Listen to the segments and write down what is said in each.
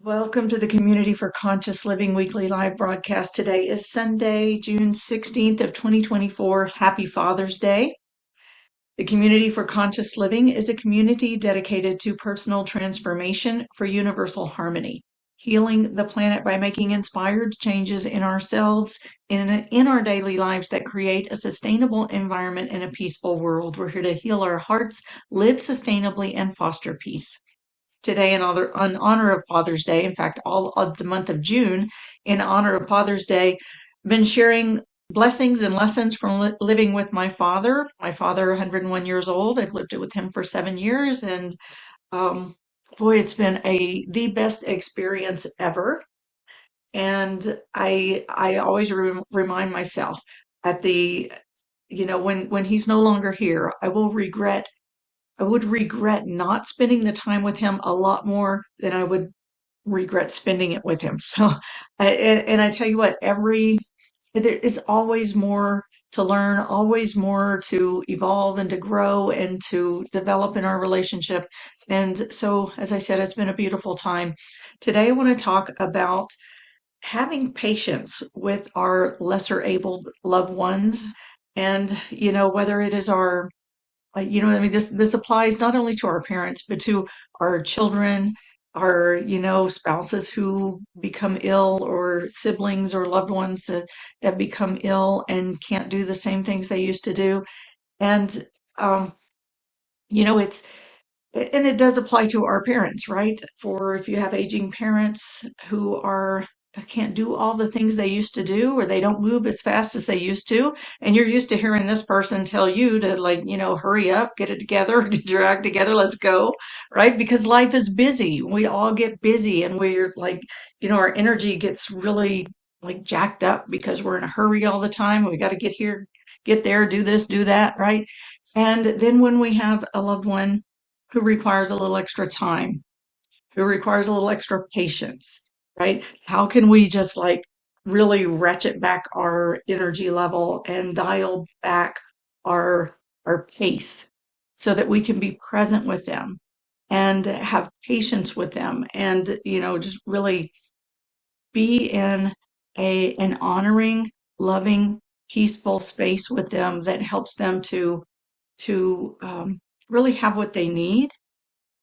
Welcome to the Community for Conscious Living weekly live broadcast. Today is Sunday, June 16th of 2024. Happy Father's Day. The Community for Conscious Living is a community dedicated to personal transformation for universal harmony, healing the planet by making inspired changes in ourselves, in our daily lives that create a sustainable environment and a peaceful world. We're here to heal our hearts, live sustainably, and foster peace. Today, in honor of Father's Day, in fact, all of the month of June, in honor of Father's Day, I've been sharing blessings and lessons from living with my father. My father, 101 years old. I've lived with him for 7 years, and um, boy, it's been the best experience ever. And I always remind myself at when he's no longer here, I would regret not spending the time with him a lot more than I would regret spending it with him. So, and I tell you what, there is always more to learn, always more to evolve and to grow and to develop in our relationship. And so, as I said, it's been a beautiful time. Today, I want to talk about having patience with our lesser able loved ones. And, whether it is this applies not only to our parents, but to our children, our, spouses who become ill, or siblings or loved ones that become ill and can't do the same things they used to do. And, um, it's, and it does apply to our parents, right? For if you have aging parents who can't do all the things they used to do, or they don't move as fast as they used to, and you're used to hearing this person tell you to, hurry up, get it together, get your act together, let's go, right? Because life is busy. We all get busy, and we're our energy gets really jacked up because we're in a hurry all the time. We got to get here, get there, do this, do that, right? And then when we have a loved one who requires a little extra time, who requires a little extra patience, right? How can we just really ratchet back our energy level and dial back our pace so that we can be present with them and have patience with them, and just really be in an honoring, loving, peaceful space with them that helps them to really have what they need,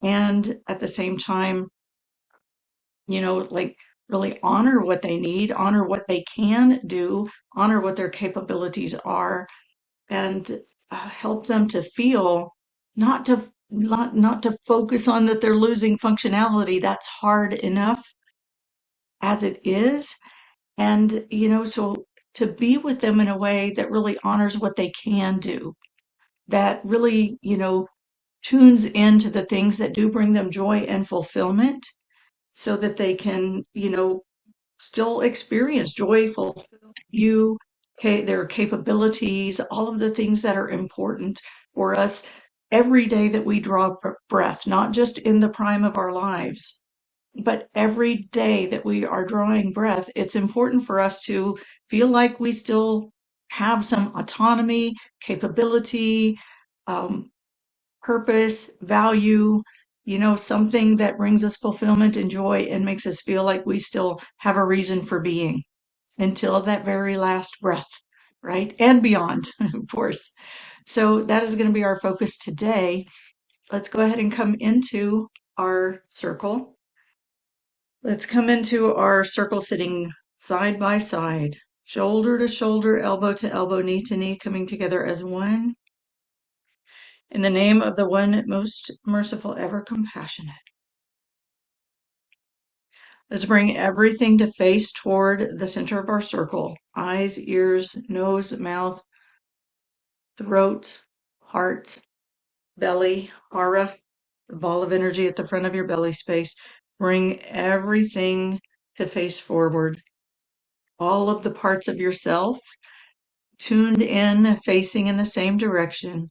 and at the same time, really honor what they need, honor what they can do, honor what their capabilities are, and help them to feel, not to focus on that they're losing functionality. That's hard enough as it is. And, so to be with them in a way that really honors what they can do, that really, tunes into the things that do bring them joy and fulfillment, so that they can, still experience joy, fulfill you, their capabilities, all of the things that are important for us every day that we draw breath, not just in the prime of our lives, but every day that we are drawing breath. It's important for us to feel like we still have some autonomy, capability, um, purpose, value, something that brings us fulfillment and joy and makes us feel like we still have a reason for being until that very last breath, right? And beyond, of course. So that is going to be our focus today. Let's go ahead and come into our circle. Let's come into our circle sitting side by side, shoulder to shoulder, elbow to elbow, knee to knee, coming together as one. In the name of the one most merciful, ever compassionate. Let's bring everything to face toward the center of our circle. Eyes, ears, nose, mouth, throat, heart, belly, aura, the ball of energy at the front of your belly space. Bring everything to face forward. All of the parts of yourself tuned in, facing in the same direction,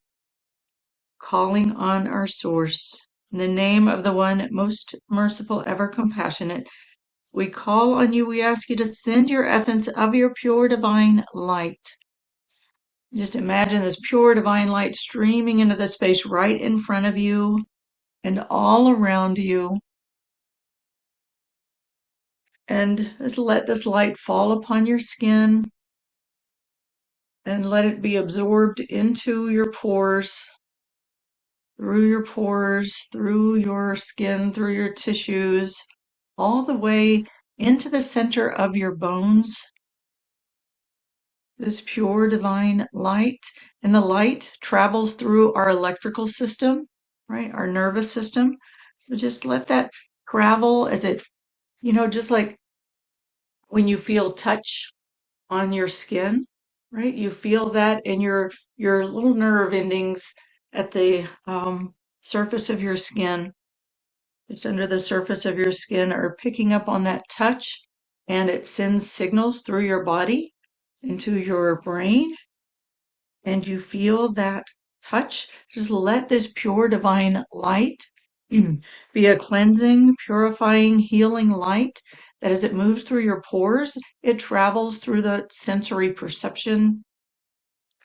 calling on our source. In the name of the one most merciful, ever compassionate, we call on you. We ask you to send your essence of your pure divine light. Just imagine this pure divine light streaming into the space right in front of you and all around you. And just let this light fall upon your skin and let it be absorbed into your pores, through your skin, through your tissues, all the way into the center of your bones. This pure divine light, and the light travels through our electrical system, right? Our nervous system. So just let that travel as it, just like when you feel touch on your skin, right? You feel that in your little nerve endings at the surface of your skin, just under the surface of your skin, are picking up on that touch, and it sends signals through your body into your brain, and you feel that touch. Just let this pure divine light be a cleansing, purifying, healing light that as it moves through your pores, it travels through the sensory perception,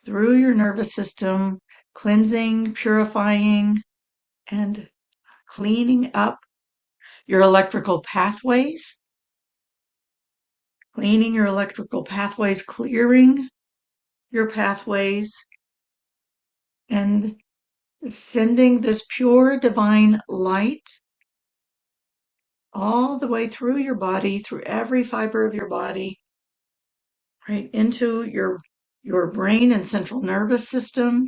through your nervous system, cleansing, purifying, and cleaning up your electrical pathways, cleaning your electrical pathways, clearing your pathways, and sending this pure divine light all the way through your body, through every fiber of your body, right into your brain and central nervous system.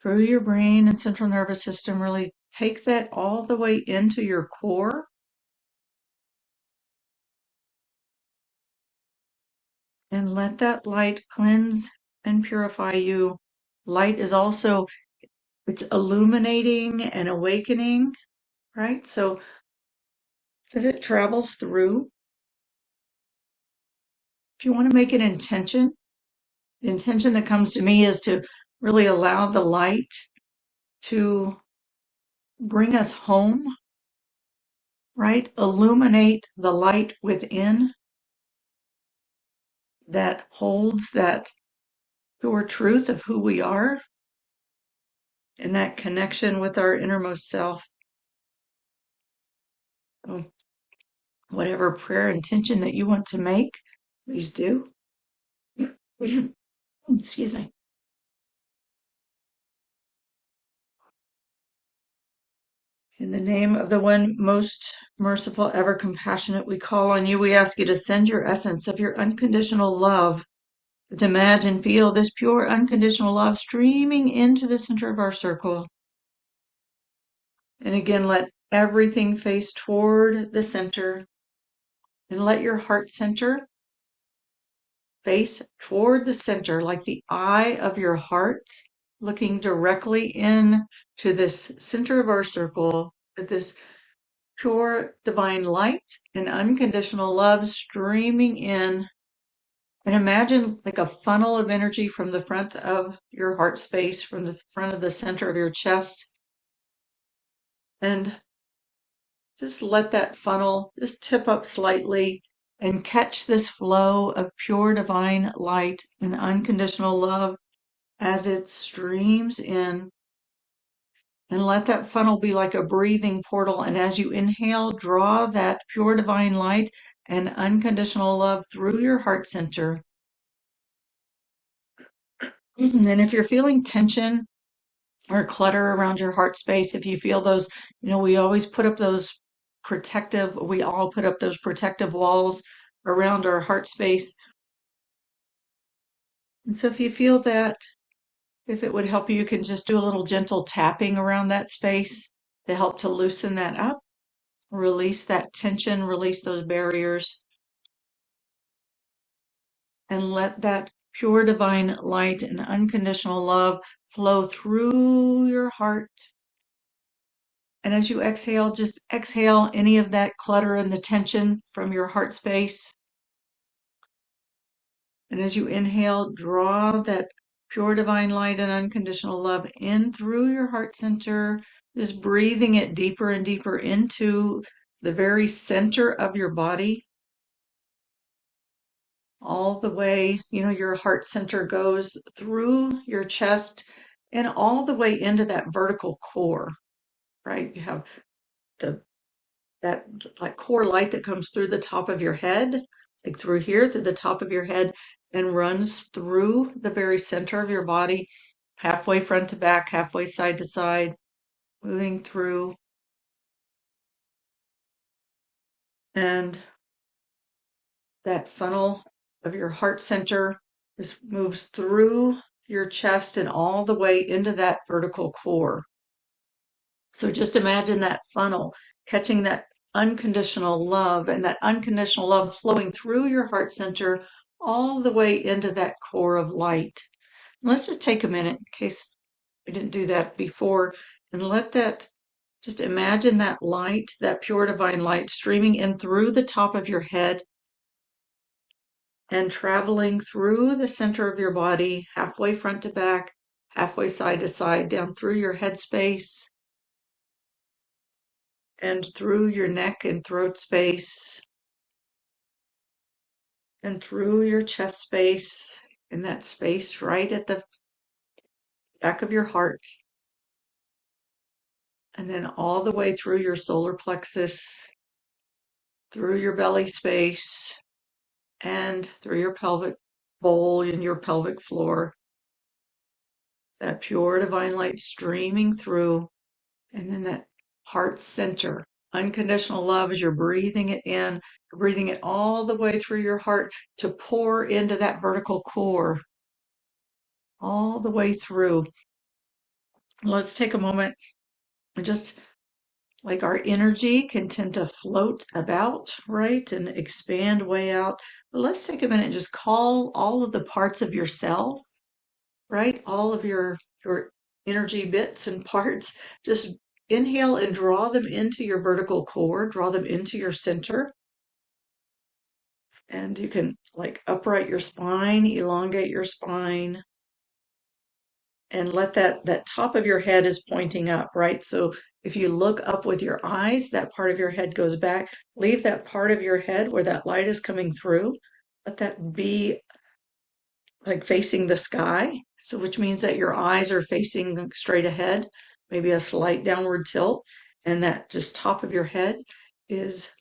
Through your brain and central nervous system, really take that all the way into your core. And let that light cleanse and purify you. Light is also, it's illuminating and awakening, right? So as it travels through, if you want to make an intention, the intention that comes to me is to really allow the light to bring us home, right? Illuminate the light within that holds that pure truth of who we are and that connection with our innermost self. So whatever prayer intention that you want to make, please do. Excuse me. In the name of the one most merciful, ever compassionate, we call on you. We ask you to send your essence of your unconditional love, to imagine, feel this pure unconditional love streaming into the center of our circle. And again, let everything face toward the center, and let your heart center face toward the center, like the eye of your heart, looking directly in to this center of our circle, with this pure divine light and unconditional love streaming in. And imagine like a funnel of energy from the front of your heart space, from the front of the center of your chest. And just let that funnel just tip up slightly and catch this flow of pure divine light and unconditional love as it streams in. And let that funnel be like a breathing portal. And as you inhale, draw that pure divine light and unconditional love through your heart center. And if you're feeling tension or clutter around your heart space, if you feel those, we always put up those we all put up those protective walls around our heart space. And so if you feel that, if it would help you, you can just do a little gentle tapping around that space to help to loosen that up, release that tension, release those barriers, and let that pure divine light and unconditional love flow through your heart. And as you exhale, just exhale any of that clutter and the tension from your heart space. And as you inhale, draw that pure divine light and unconditional love in through your heart center, just breathing it deeper and deeper into the very center of your body. all the way, your heart center goes through your chest and all the way into that vertical core, right? You have the that like core light that comes through the top of your head, like through here, through the top of your head, and runs through the very center of your body, halfway front to back, halfway side to side, moving through. And that funnel of your heart center just moves through your chest and all the way into that vertical core. So just imagine that funnel catching that unconditional love and that unconditional love flowing through your heart center all the way into that core of light. And let's just take a minute in case we didn't do that before and let that just imagine that light, that pure divine light streaming in through the top of your head and traveling through the center of your body, halfway front to back, halfway side to side, down through your head space and through your neck and throat space and through your chest space and that space right at the back of your heart. And then all the way through your solar plexus, through your belly space, and through your pelvic bowl and your pelvic floor. That pure divine light streaming through, and then that heart center. Unconditional love as you're breathing it in, you're breathing it all the way through your heart to pour into that vertical core, all the way through. Let's take a moment and just like our energy can tend to float about, right, and expand way out. But let's take a minute and just call all of the parts of yourself, right? All of your energy bits and parts. Just inhale and draw them into your vertical core, draw them into your center. And you can like upright your spine, elongate your spine, and let that top of your head is pointing up, right? So if you look up with your eyes, that part of your head goes back. Leave that part of your head where that light is coming through. Let that be like facing the sky. So which means that your eyes are facing straight ahead, maybe a slight downward tilt, and that just top of your head is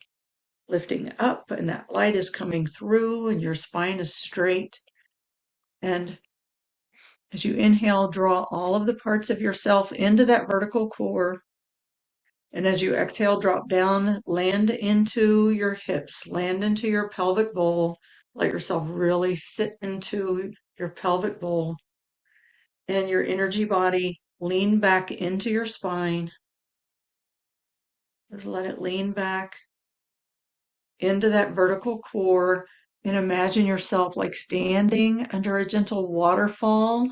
lifting up and that light is coming through and your spine is straight. And as you inhale, draw all of the parts of yourself into that vertical core. And as you exhale, drop down, land into your hips, land into your pelvic bowl. Let yourself really sit into your pelvic bowl and your energy body lean back into your spine. Just let it lean back into that vertical core and imagine yourself like standing under a gentle waterfall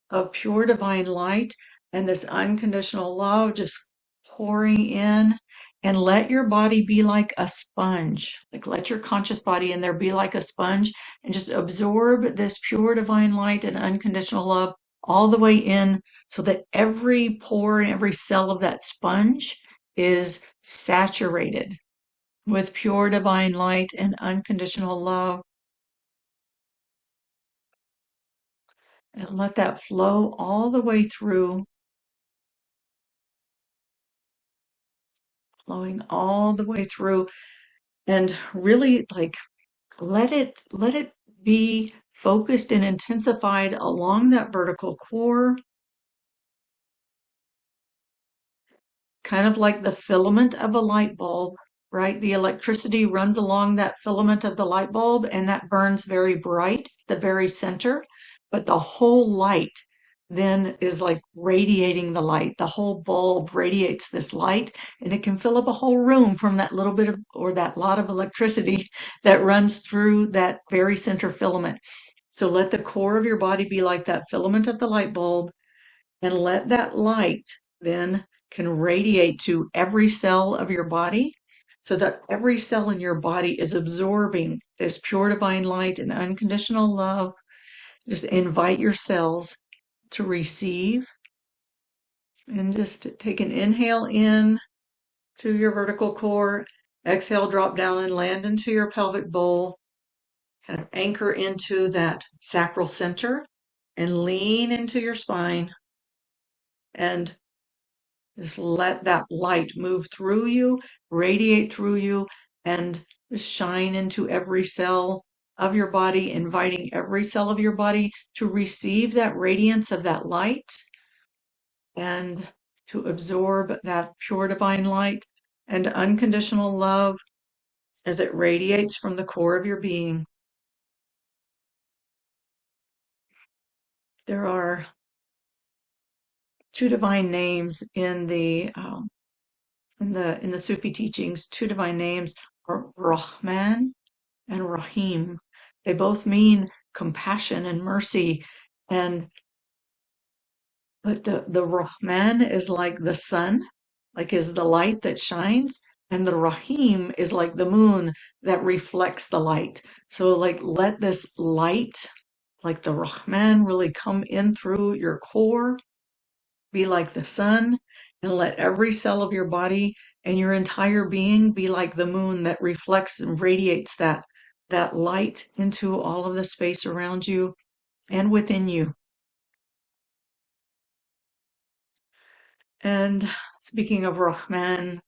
of pure divine light and this unconditional love just pouring in, and let your body be like a sponge. Like let your conscious body in there be like a sponge and just absorb this pure divine light and unconditional love all the way in so that every pore and every cell of that sponge is saturated with pure divine light and unconditional love. And let that flow all the way through, flowing all the way through, and really like let it be focused and intensified along that vertical core, kind of like the filament of a light bulb, right? The electricity runs along that filament of the light bulb and that burns very bright, the very center, but the whole light then is like radiating the light. The whole bulb radiates this light and it can fill up a whole room from that little bit of, or that lot of electricity that runs through that very center filament. So let the core of your body be like that filament of the light bulb and let that light then can radiate to every cell of your body so that every cell in your body is absorbing this pure divine light and unconditional love. Just invite your cells to receive and just take an inhale in to your vertical core. Exhale, drop down and land into your pelvic bowl. Kind of anchor into that sacral center and lean into your spine and just let that light move through you, radiate through you, and just shine into every cell of your body, inviting every cell of your body to receive that radiance of that light and to absorb that pure divine light and unconditional love as it radiates from the core of your being. There are two divine names in the Sufi teachings. Two divine names are Rahman and Rahim. They both mean compassion and mercy. But the Rahman is like the sun, like is the light that shines, and the Rahim is like the moon that reflects the light. So like let this light, like the Rahman, really come in through your core, be like the sun, and let every cell of your body and your entire being be like the moon that reflects and radiates that light into all of the space around you and within you. And speaking of Rahman,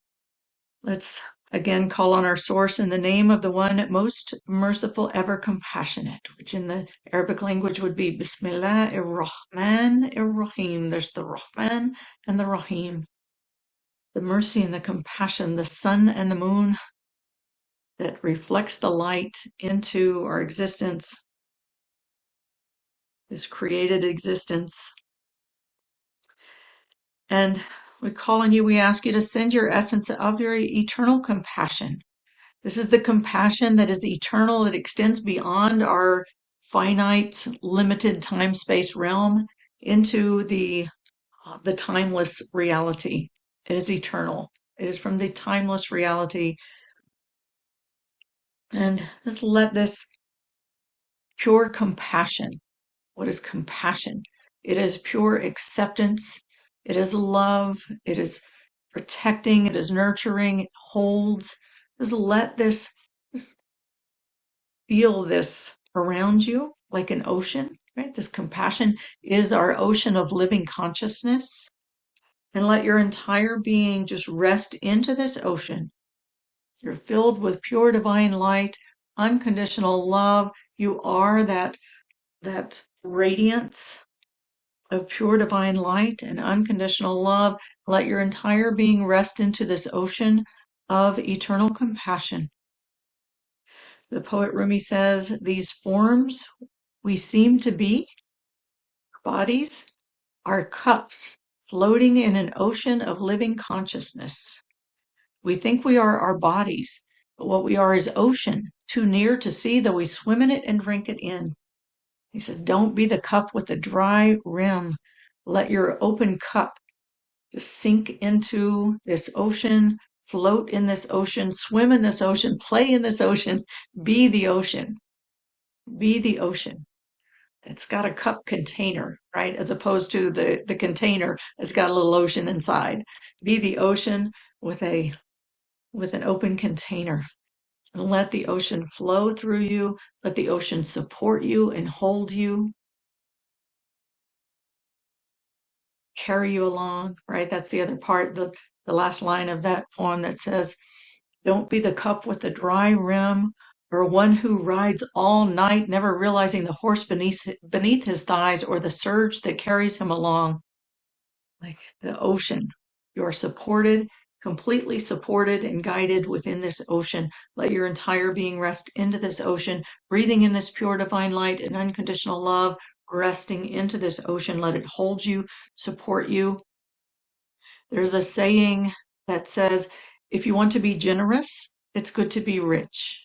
let's again call on our source in the name of the one most merciful, ever compassionate, which in the Arabic language would be Bismillah ar-Rahman ar-Rahim. There's the Rahman and the Rahim, the mercy and the compassion, the sun and the moon that reflects the light into our existence, this created existence. And we call on you, we ask you to send your essence of your eternal compassion. This is the compassion that is eternal, that extends beyond our finite, limited time-space realm into the timeless reality. It is eternal. It is from the timeless reality. And just let this pure compassion. What is compassion? It is pure acceptance. It is love. It is protecting. It is nurturing. It holds. Just let this, just feel this around you like an ocean, right? This compassion is our ocean of living consciousness. And let your entire being just rest into this ocean. You're filled with pure divine light, unconditional love. You are that radiance of pure divine light and unconditional love. Let your entire being rest into this ocean of eternal compassion. The poet Rumi says, these forms we seem to be, bodies, are cups floating in an ocean of living consciousness. We think we are our bodies, but what we are is ocean, too near to see, though we swim in it and drink it in. He says, don't be the cup with the dry rim. Let your open cup just sink into this ocean, float in this ocean, swim in this ocean, play in this ocean, be the ocean. Be the ocean. It's got a cup container, right? As opposed to the container that's got a little ocean inside. Be the ocean with an open container. And let the ocean flow through you. Let the ocean support you and hold you. Carry you along, right? That's the other part, the last line of that poem that says, don't be the cup with the dry rim, or one who rides all night, never realizing the horse beneath his thighs or the surge that carries him along. Like the ocean, you are supported, completely supported and guided within this ocean. Let your entire being rest into this ocean, breathing in this pure divine light and unconditional love, resting into this ocean. Let it hold you, support you. There's a saying that says, if you want to be generous, it's good to be rich.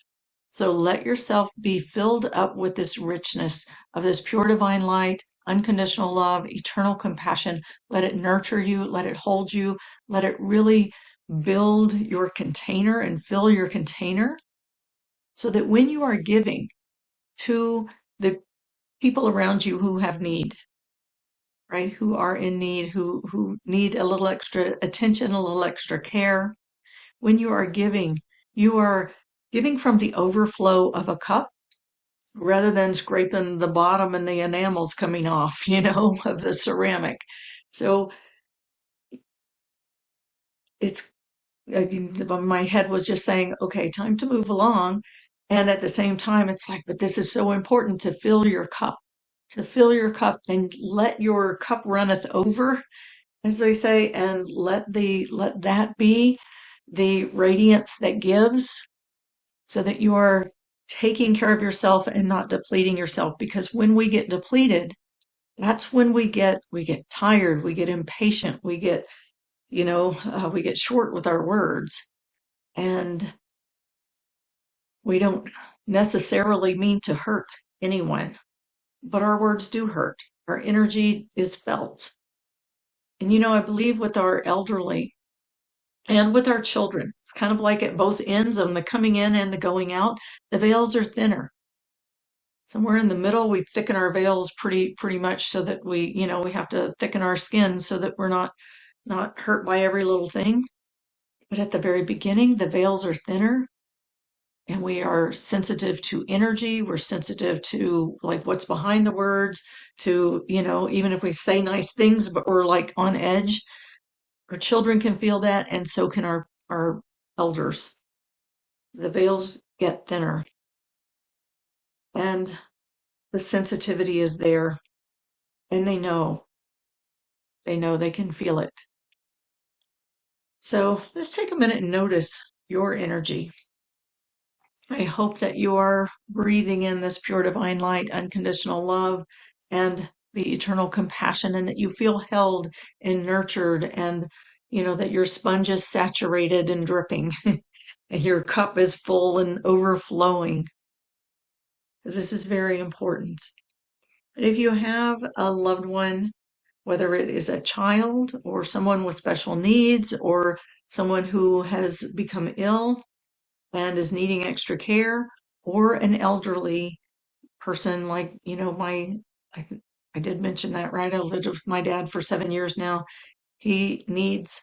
So let yourself be filled up with this richness of this pure divine light, unconditional love, eternal compassion. Let it nurture you, let it hold you, let it really build your container and fill your container so that when you are giving to the people around you who have need, right, who are in need, who need a little extra attention, a little extra care, when you are giving from the overflow of a cup, rather than scraping the bottom and the enamels coming off, of the ceramic. So it's, my head was just saying, okay, time to move along. And at the same time, it's like, but this is so important to fill your cup and let your cup runneth over, as they say, and let that be the radiance that gives, so that you are taking care of yourself and not depleting yourself. Because when we get depleted, that's when we get tired, we get impatient, we get short with our words, and we don't necessarily mean to hurt anyone, but our words do hurt. Our energy is felt. And I believe with our elderly and with our children, it's kind of like at both ends, on the coming in and the going out, the veils are thinner. Somewhere in the middle, we thicken our veils pretty much, so that we have to thicken our skin so that we're not hurt by every little thing. But at the very beginning, the veils are thinner, and we are sensitive to energy. We're sensitive to like what's behind the words, to, even if we say nice things, but we're like on edge. Our children can feel that, and so can our elders. The veils get thinner, and the sensitivity is there, and they know they can feel it. So let's take a minute and notice your energy. I hope that you are breathing in this pure divine light, unconditional love, and the eternal compassion, and that you feel held and nurtured, and that your sponge is saturated and dripping, and your cup is full and overflowing, because this is very important. If you have a loved one, whether it is a child or someone with special needs or someone who has become ill and is needing extra care, or an elderly person, like, I, I did mention that, right? I lived with my dad for 7 years now. He needs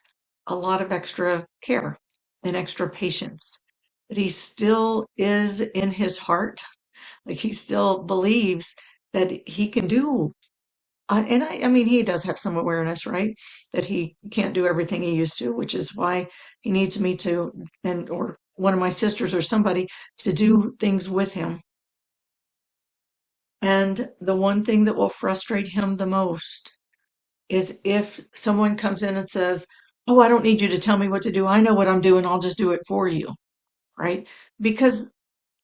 a lot of extra care and extra patience, but he still is in his heart. Like, he still believes that he can do. And I mean, he does have some awareness, right? That he can't do everything he used to, which is why he needs me to, or one of my sisters or somebody, to do things with him. And the one thing that will frustrate him the most is if someone comes in and says, "Oh, I don't need you to tell me what to do. I know what I'm doing. I'll just do it for you." Right? Because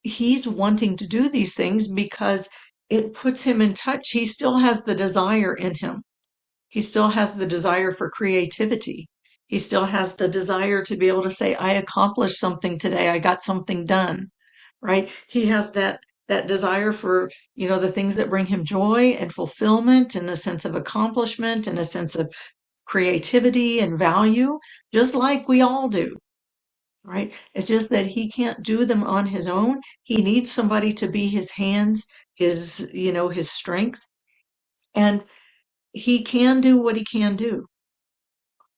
he's wanting to do these things because it puts him in touch. He still has the desire in him. He still has the desire for creativity. He still has the desire to be able to say, I accomplished something today. I got something done, right? He has that desire for, the things that bring him joy and fulfillment and a sense of accomplishment and a sense of creativity and value, just like we all do, right? It's just that he can't do them on his own. He needs somebody to be his hands, his strength. And he can do what he can do.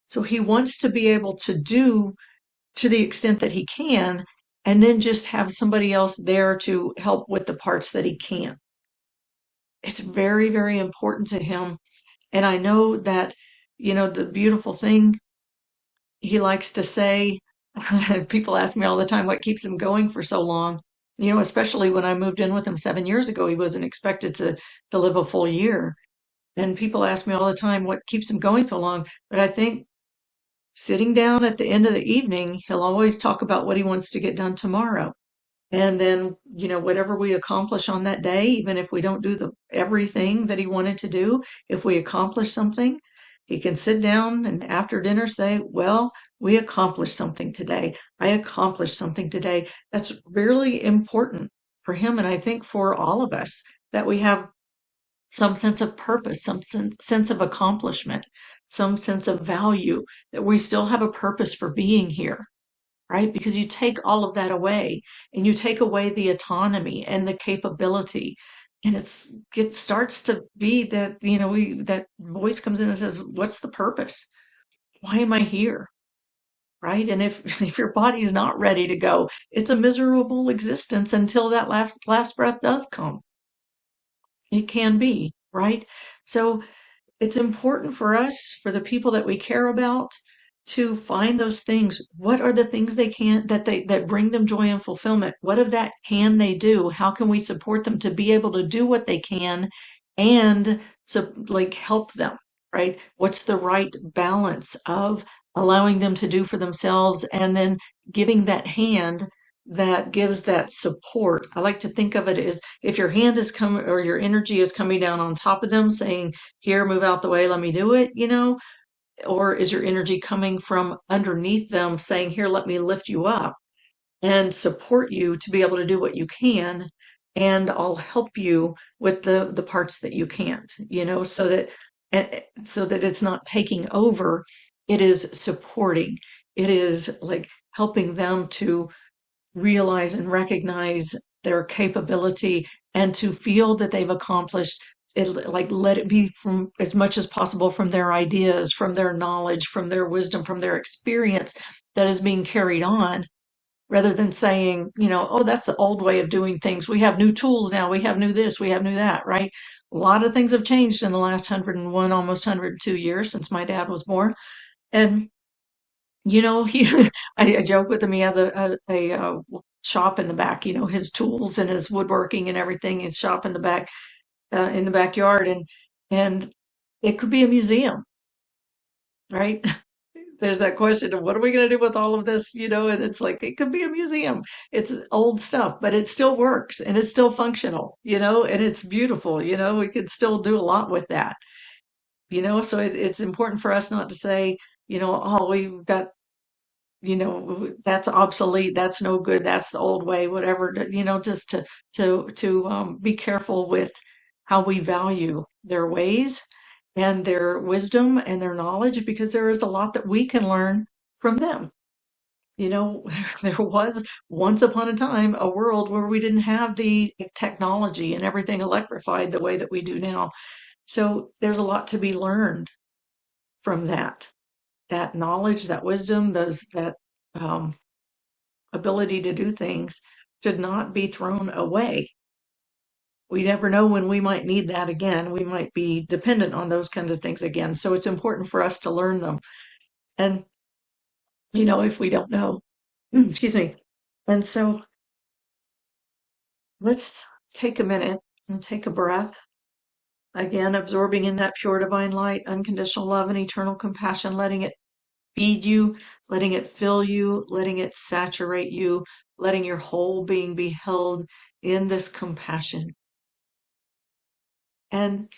So he wants to be able to do to the extent that he can, and then just have somebody else there to help with the parts that he can't. It's very, very important to him. And I know that, the beautiful thing he likes to say, people ask me all the time what keeps him going for so long. Especially when I moved in with him 7 years ago, he wasn't expected to live a full year. And people ask me all the time what keeps him going so long. But I think sitting down at the end of the evening, he'll always talk about what he wants to get done tomorrow. And then, whatever we accomplish on that day, even if we don't do everything that he wanted to do, if we accomplish something, he can sit down and after dinner say, well, we accomplished something today. I accomplished something today. That's really important for him. And I think for all of us, that we have some sense of purpose, some sense of accomplishment, some sense of value, that we still have a purpose for being here, right? Because you take all of that away, and you take away the autonomy and the capability. And it starts to be that, that voice comes in and says, what's the purpose? Why am I here? right? And if if your body is not ready to go, it's a miserable existence until that last breath does come. It can be, right? So it's important for us, for the people that we care about, to find those things. What are the things they can that bring them joy and fulfillment? What of that can they do? How can we support them to be able to do what they can and so like help them, right? What's the right balance of allowing them to do for themselves and then giving that hand that gives that support. I like to think of it as if your hand is coming or your energy is coming down on top of them saying, here, move out the way, let me do it, or is your energy coming from underneath them saying, here, let me lift you up and support you to be able to do what you can, and I'll help you with the parts that you can't, so that it's not taking over, it is supporting. It is like helping them to realize and recognize their capability and to feel that they've accomplished it, like let it be from as much as possible from their ideas, from their knowledge, from their wisdom, from their experience that is being carried on, rather than saying, oh, that's the old way of doing things. We have new tools now. We have new this, we have new that, right? A lot of things have changed in the last 101, almost 102 years since my dad was born. And he, I joke with him. He has a shop in the back. His tools and his woodworking and everything. His shop in the back, in the backyard, and it could be a museum, right? There's that question of what are we going to do with all of this, and it's like it could be a museum. It's old stuff, but it still works and it's still functional, and it's beautiful. We could still do a lot with that, So it's important for us not to say, oh, we've got that's obsolete, that's no good, that's the old way, whatever, just to be careful with how we value their ways and their wisdom and their knowledge, because there is a lot that we can learn from them. you know there was once upon a time a world where we didn't have the technology and everything electrified the way that we do now, so there's a lot to be learned from that knowledge, that wisdom, that um, ability to do things should not be thrown away. We never know when we might need that again. We might be dependent on those kinds of things again. So it's important for us to learn them. And, if we don't know, excuse me. And so let's take a minute and take a breath. Again, absorbing in that pure divine light, unconditional love and eternal compassion, letting it feed you, letting it fill you, letting it saturate you, letting your whole being be held in this compassion. And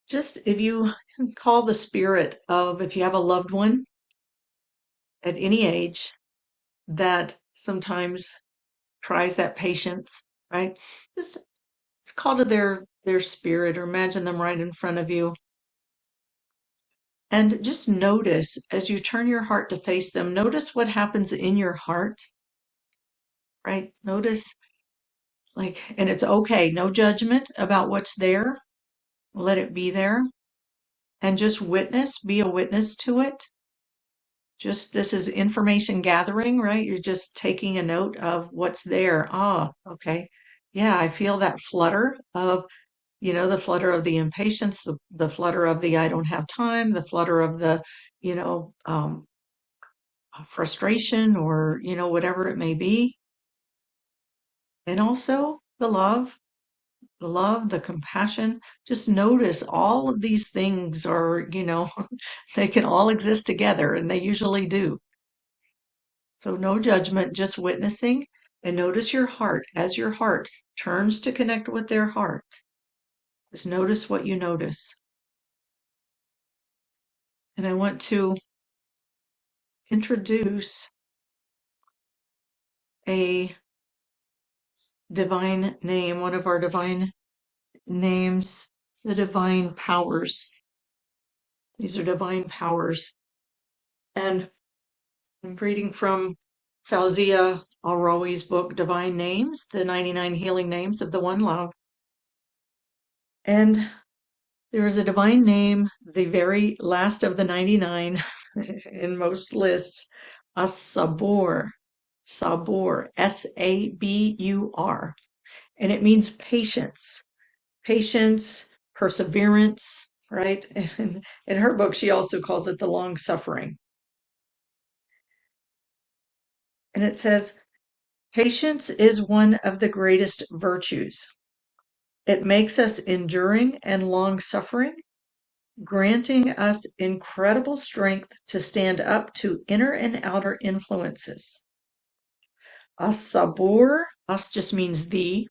just if you call the spirit of, if you have a loved one at any age that sometimes tries that patience, right? Just call to their spirit, or imagine them right in front of you. And just notice as you turn your heart to face them, notice what happens in your heart, right? Notice, and it's okay, no judgment about what's there. Let it be there. And just be a witness to it. Just this is information gathering, right? You're just taking a note of what's there. Ah, okay. Yeah, I feel that flutter of, the flutter of the impatience, the flutter of the I don't have time, the flutter of the, you know, um, frustration, or, whatever it may be. And also the compassion. Just notice all of these things are, they can all exist together, and they usually do. So no judgment, just witnessing, and notice your heart as your heart turns to connect with their heart. Just notice what you notice. And I want to introduce a divine name, one of our divine names, the divine powers. These are divine powers. And I'm reading from Fauzia Alrawi's book, Divine Names, the 99 Healing Names of the One Love. And There is a divine name, the very last of the 99 in most lists, As-Sabur, Sabur, S-A-B-U-R, and it means patience, patience, perseverance, right? And in her book, she also calls it the long suffering. And it says, patience is one of the greatest virtues. It makes us enduring and long suffering, granting us incredible strength to stand up to inner and outer influences. As-Sabur, as just means the,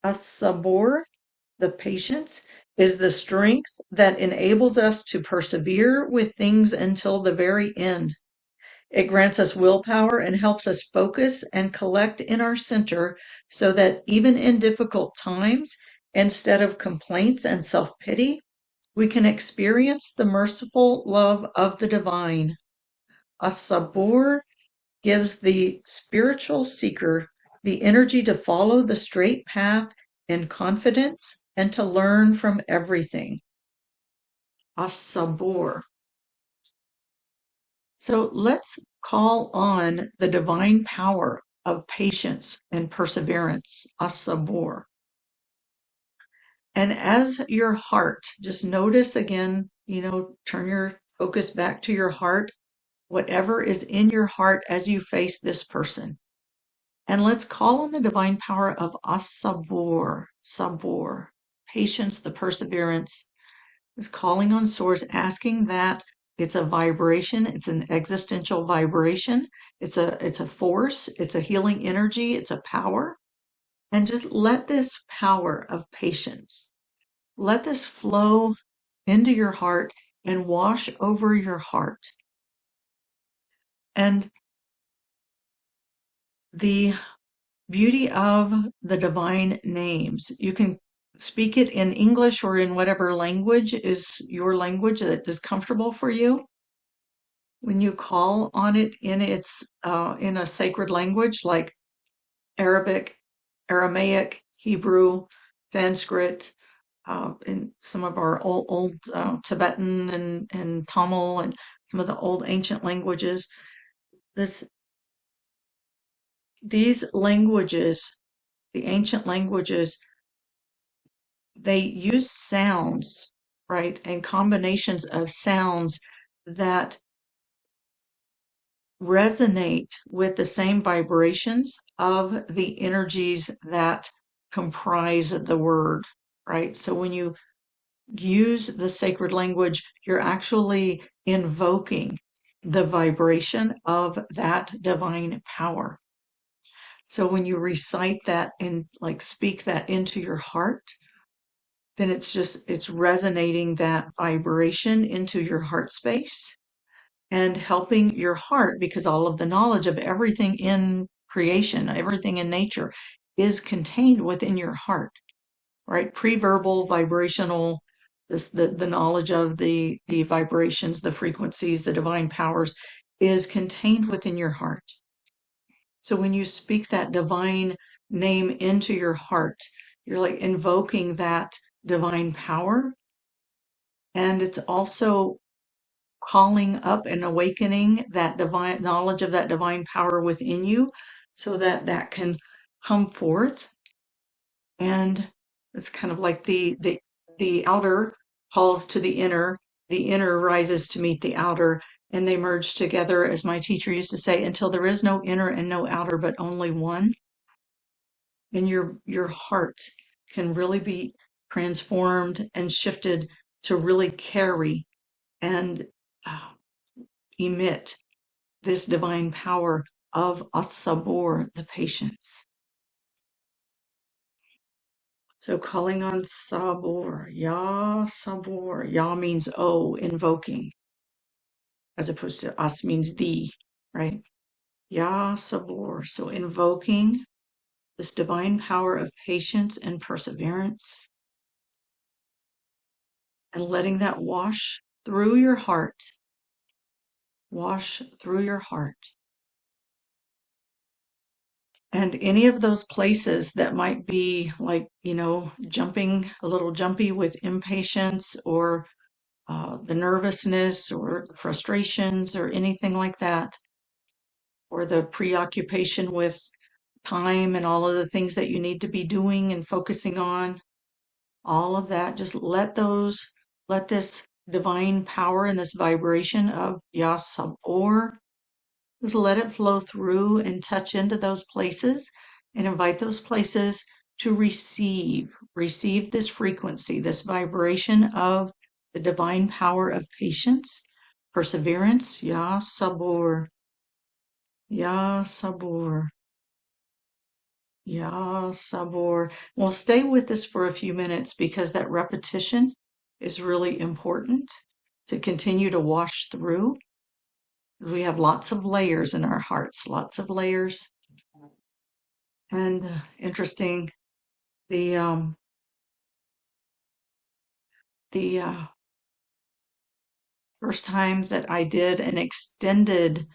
As-Sabur, the patience, is the strength that enables us to persevere with things until the very end. It grants us willpower and helps us focus and collect in our center so that even in difficult times, instead of complaints and self-pity, we can experience the merciful love of the divine. As-Sabur gives the spiritual seeker the energy to follow the straight path in confidence and to learn from everything. As-Sabur. So let's call on the divine power of patience and perseverance, As-Sabur. And as your heart, just notice again, turn your focus back to your heart, whatever is in your heart as you face this person. And let's call on the divine power of As-Sabur, Sabur, patience, the perseverance, is calling on source, asking that it's a vibration, it's an existential vibration, it's a force, it's a healing energy, it's a power. And just let this power of patience, let this flow into your heart and wash over your heart. And the beauty of the divine names, you can speak it in English or in whatever language is your language that is comfortable for you. When you call on it in in a sacred language like Arabic, Aramaic, Hebrew, Sanskrit, in some of our old Tibetan and Tamil and some of the old ancient languages, these languages, the ancient languages, they use sounds, right, and combinations of sounds that resonate with the same vibrations of the energies that comprise the word, right? So when you use the sacred language, you're actually invoking the vibration of that divine power. So when you recite that and like speak that into your heart, then it's resonating that vibration into your heart space and helping your heart, because all of the knowledge of everything in creation, everything in nature is contained within your heart, right? Pre-verbal, vibrational, the knowledge of the vibrations, the frequencies, the divine powers is contained within your heart. So when you speak that divine name into your heart, you're like invoking that divine power. And it's also calling up and awakening that divine knowledge of that divine power within you so that that can come forth. And it's kind of like the outer calls to the inner rises to meet the outer, and they merge together, as my teacher used to say, until there is no inner and no outer, but only one. And your heart can really be transformed and shifted to really carry and uh, emit this divine power of As-Sabur, the patience. So calling on Sabur, Ya Sabur. Ya means oh, invoking, as opposed to As means the, right? Ya Sabur. So invoking this divine power of patience and perseverance and letting that wash through your heart. Wash through your heart. And any of those places that might be like, jumping, a little jumpy with impatience or the nervousness or the frustrations or anything like that, or the preoccupation with time and all of the things that you need to be doing and focusing on, all of that, just let this divine power and this vibration of Yasabor, just let it flow through and touch into those places and invite those places to receive this frequency, this vibration of the divine power of patience, perseverance, Yasabor, Yasabor. Yeah, Sabor. Well, stay with this for a few minutes because that repetition is really important to continue to wash through because we have lots of layers in our hearts, lots of layers. And interesting, the first time that I did an extended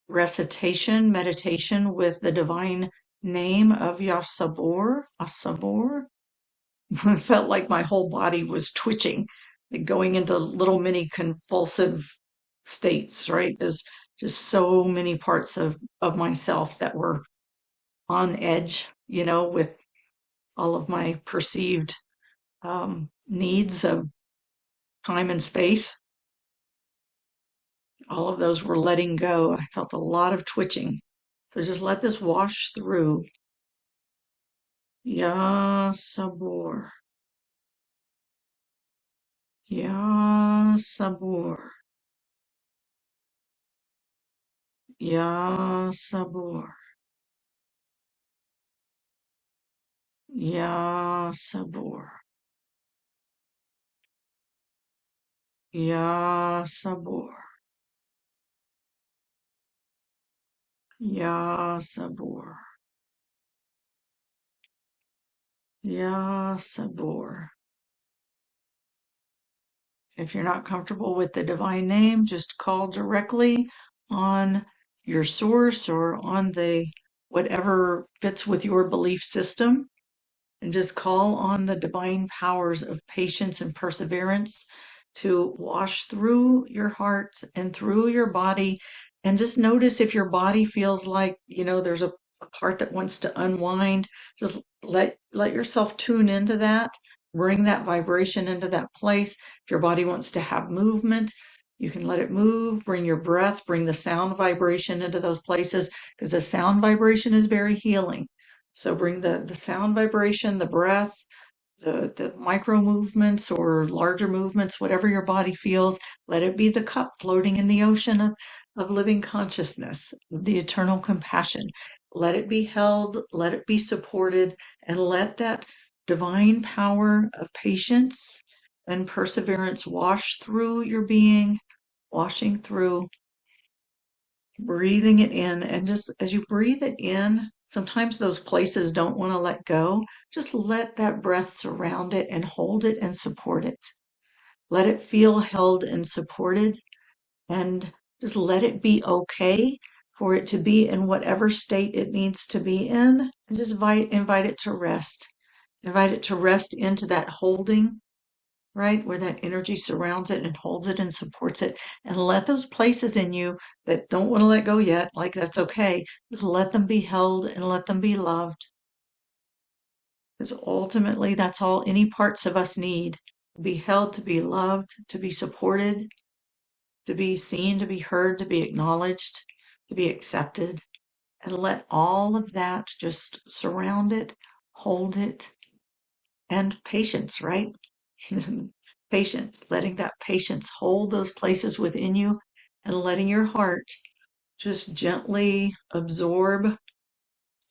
recitation, meditation with the divine name of Yasabor, Asabor, I felt like my whole body was twitching, like going into little mini convulsive states, right? There's just so many parts of myself that were on edge, with all of my perceived needs of time and space. All of those were letting go. I felt a lot of twitching. So just let this wash through. Ya Sabor. Ya Sabor. Ya Sabor. Ya Sabor. Ya Sabor. Ya Sabor. Ya Sabor. If you're not comfortable with the divine name, just call directly on your source or on the whatever fits with your belief system, and just call on the divine powers of patience and perseverance to wash through your heart and through your body. And just notice if your body feels like, there's a part that wants to unwind. Just let yourself tune into that. Bring that vibration into that place. If your body wants to have movement, you can let it move. Bring your breath, bring the sound vibration into those places because the sound vibration is very healing. So bring the sound vibration, the breath, the micro movements or larger movements, whatever your body feels. Let it be the cup floating in the ocean of living consciousness, the eternal compassion. Let it be held, let it be supported, and let that divine power of patience and perseverance wash through your being, washing through, breathing it in. And just as you breathe it in, sometimes those places don't want to let go. Just let that breath surround it and hold it and support it. Let it feel held and supported, and just let it be okay for it to be in whatever state it needs to be in, and just invite it to rest. Invite it to rest into that holding, right? Where that energy surrounds it and holds it and supports it. And let those places in you that don't want to let go yet, like that's okay, just let them be held and let them be loved. Because ultimately, that's all any parts of us need: to be held, to be loved, to be supported, to be seen, to be heard, to be acknowledged, to be accepted. And let all of that just surround it, hold it, and patience, right? Patience, letting that patience hold those places within you and letting your heart just gently absorb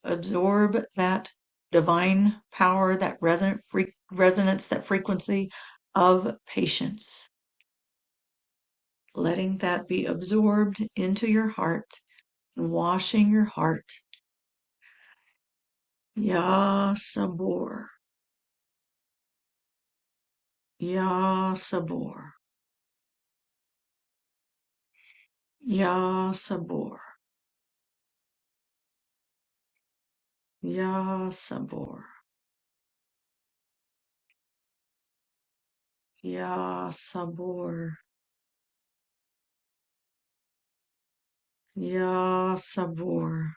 that divine power, that resonance, that frequency of patience. Letting that be absorbed into your heart and washing your heart. Ya Sabor. Ya Sabor. Ya Sabor. Ya sabor. Ya sabor. Ya sabor.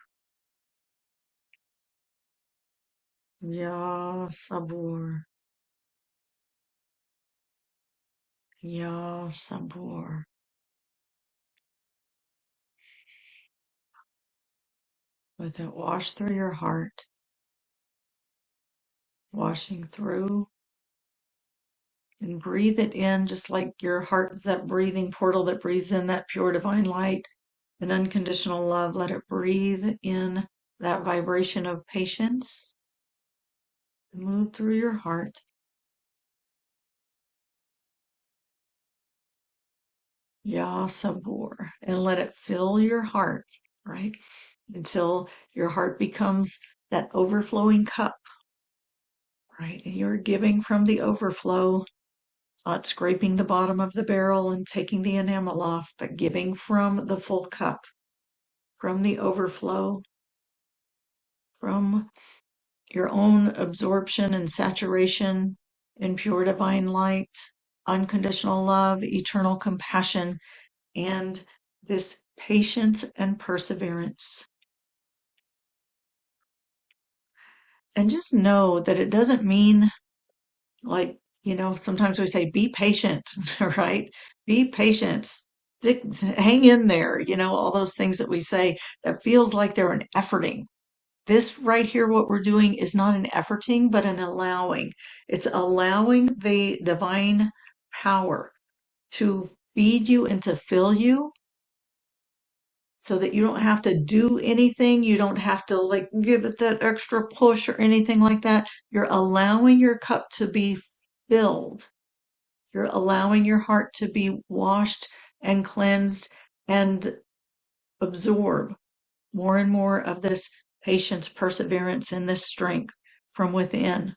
Ya sabor. Ya sabor. Let it wash through your heart, washing through, and breathe it in just like your heart is that breathing portal that breathes in that pure divine light and unconditional love. Let it breathe in that vibration of patience and move through your heart. Ya sabor. And let it fill your heart, right? Until your heart becomes that overflowing cup, right? And you're giving from the overflow, not scraping the bottom of the barrel and taking the enamel off, but giving from the full cup, from the overflow, from your own absorption and saturation in pure divine light, unconditional love, eternal compassion, and this patience and perseverance. And just know that it doesn't mean like, sometimes we say, be patient, right? Be patient, hang in there, all those things that we say that feels like they're an efforting. This right here, what we're doing is not an efforting, but an allowing. It's allowing the divine power to feed you and to fill you so that you don't have to do anything. You don't have to like give it that extra push or anything like that. You're allowing your cup to be filled. You're allowing your heart to be washed and cleansed and absorb more and more of this patience, perseverance, and this strength from within.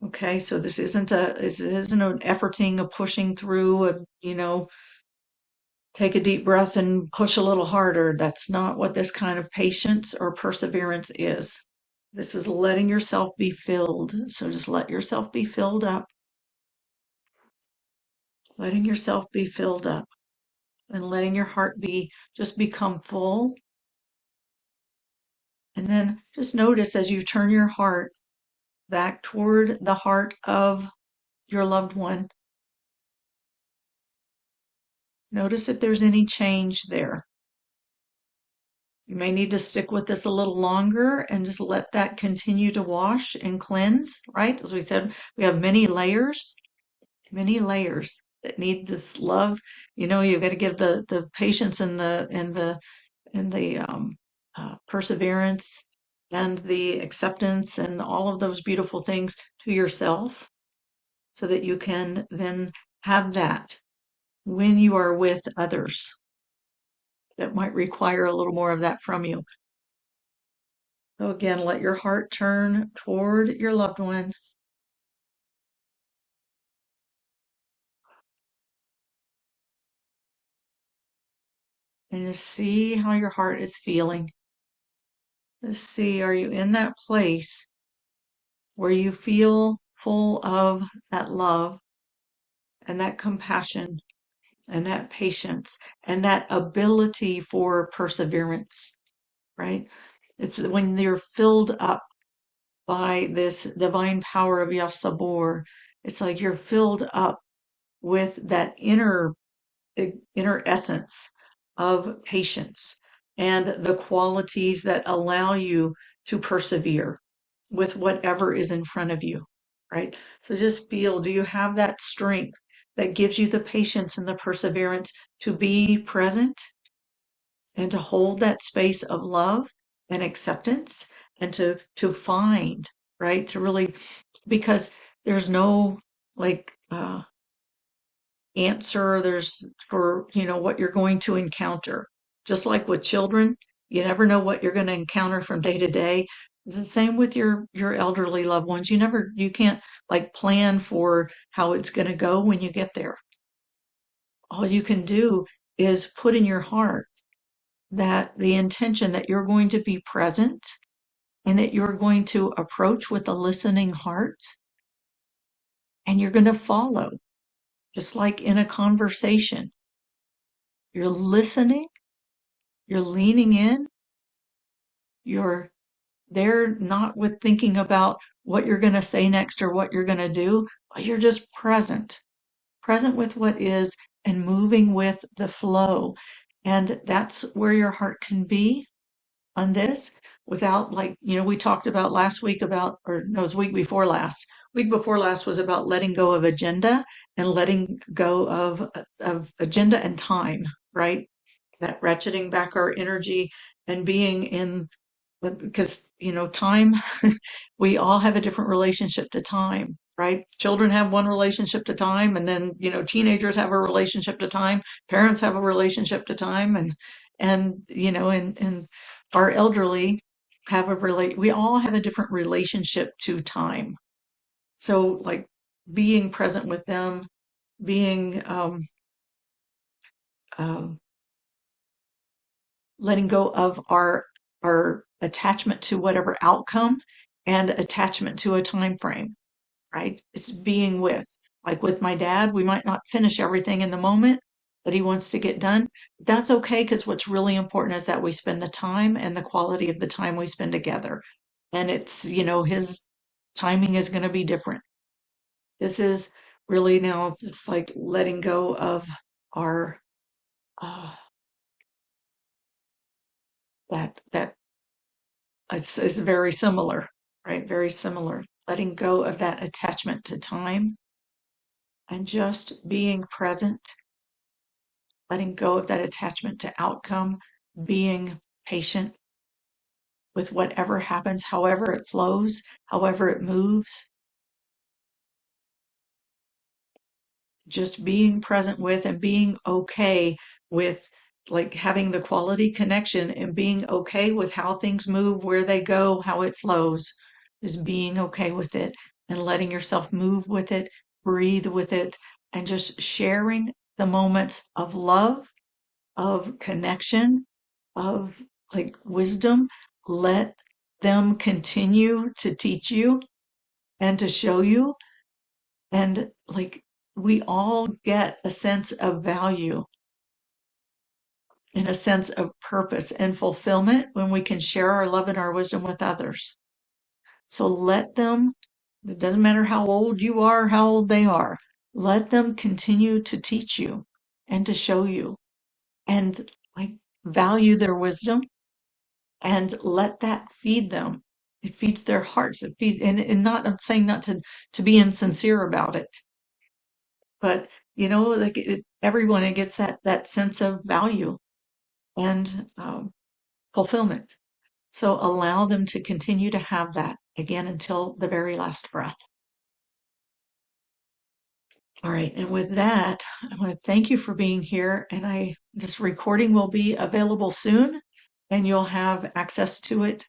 Okay, so this isn't an efforting, a pushing through, take a deep breath and push a little harder. That's not what this kind of patience or perseverance is. This is letting yourself be filled. So just let yourself be filled up, letting yourself be filled up, and letting your heart just become full. And then just notice as you turn your heart back toward the heart of your loved one, notice if there's any change there. You may need to stick with this a little longer and just let that continue to wash and cleanse, right? As we said, we have many layers that need this love. You've got to give the patience and the perseverance and the acceptance and all of those beautiful things to yourself so that you can then have that when you are with others that might require a little more of that from you. So again, let your heart turn toward your loved one and just see how your heart is feeling. Just see, are you in that place where you feel full of that love and that compassion and that patience and that ability for perseverance, right? It's when you're filled up by this divine power of Yasabor, it's like you're filled up with that inner essence of patience and the qualities that allow you to persevere with whatever is in front of you, right? So just feel, do you have that strength that gives you the patience and the perseverance to be present and to hold that space of love and acceptance and to find, right? To really, because there's no like answer there's for what you're going to encounter, just like with children. You never know what you're going to encounter from day to day. It's the same with your elderly loved ones. You can't like plan for how it's going to go when you get there. All you can do is put in your heart that the intention that you're going to be present and that you're going to approach with a listening heart and you're going to follow, just like in a conversation. You're listening, you're leaning in, you're there not with thinking about what you're going to say next or what you're going to do, but you're just present with what is and moving with the flow. And that's where your heart can be on this without, like, we talked about last week about, or no, it was week before last. Week before last was about letting go of agenda and letting go of agenda and time, right? That ratcheting back our energy and being in, because, time, we all have a different relationship to time, right? Children have one relationship to time, and then, teenagers have a relationship to time, parents have a relationship to time, and our elderly have we all have a different relationship to time. So, like, being present with them, being, um, letting go of our attachment to whatever outcome and attachment to a time frame, right? It's being with. Like with my dad, we might not finish everything in the moment that he wants to get done. That's okay, because what's really important is that we spend the time and the quality of the time we spend together. And it's, his timing is going to be different. This is really now just like letting go of our uh, that it's very similar, right? Very similar. Letting go of that attachment to time and just being present, letting go of that attachment to outcome, being patient with whatever happens, however it flows, however it moves, just being present with and being okay with, like, having the quality connection and being okay with how things move, where they go, how it flows, is being okay with it and letting yourself move with it, breathe with it, and just sharing the moments of love, of connection, of, like, wisdom. Let them continue to teach you and to show you. And, like, we all get a sense of value and a sense of purpose and fulfillment when we can share our love and our wisdom with others. So let them, it doesn't matter how old you are, how old they are, let them continue to teach you and to show you, and, like, value their wisdom and let that feed them. It feeds their hearts. It feeds, and not, I'm saying not to be insincere about it, but, like, everyone, it gets that sense of value and fulfillment. So allow them to continue to have that again until the very last breath. All right, and with that, I want to thank you for being here. And this recording will be available soon, and you'll have access to it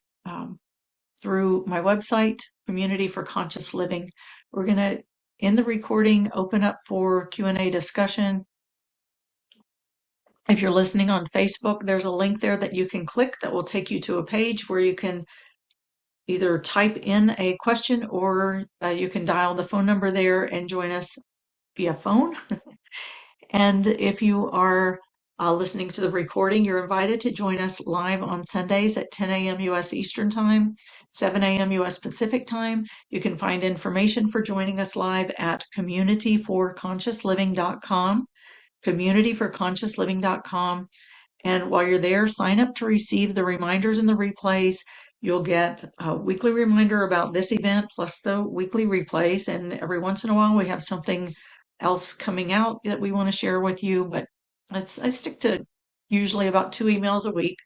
through my website, Community for Conscious Living. We're going to, in the recording, open up for Q&A discussion. If you're listening on Facebook, there's a link there that you can click that will take you to a page where you can either type in a question or you can dial the phone number there and join us via phone. And if you are listening to the recording, you're invited to join us live on Sundays at 10 a.m. U.S. Eastern Time, 7 a.m. U.S. Pacific Time. You can find information for joining us live at communityforconsciousliving.com, communityforconsciousliving.com. And while you're there, sign up to receive the reminders and the replays. You'll get a weekly reminder about this event plus the weekly replays. And every once in a while, we have something else coming out that we want to share with you. But I stick to usually about 2 emails a week.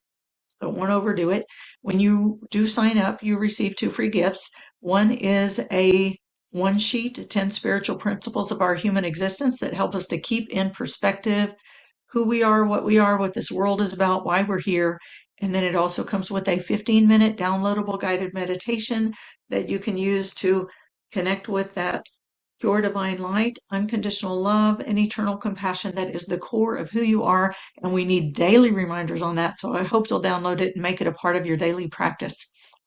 Don't want to overdo it. When you do sign up, you receive 2 free gifts. One is a one sheet, 10 spiritual principles of our human existence that help us to keep in perspective who we are, what this world is about, why we're here. And then it also comes with a 15-minute downloadable guided meditation that you can use to connect with that pure divine light, unconditional love, and eternal compassion. That is the core of who you are, and we need daily reminders on that. So I hope you'll download it and make it a part of your daily practice.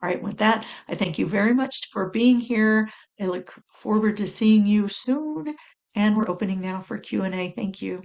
All right, with that, I thank you very much for being here. I look forward to seeing you soon, and we're opening now for Q&A. Thank you.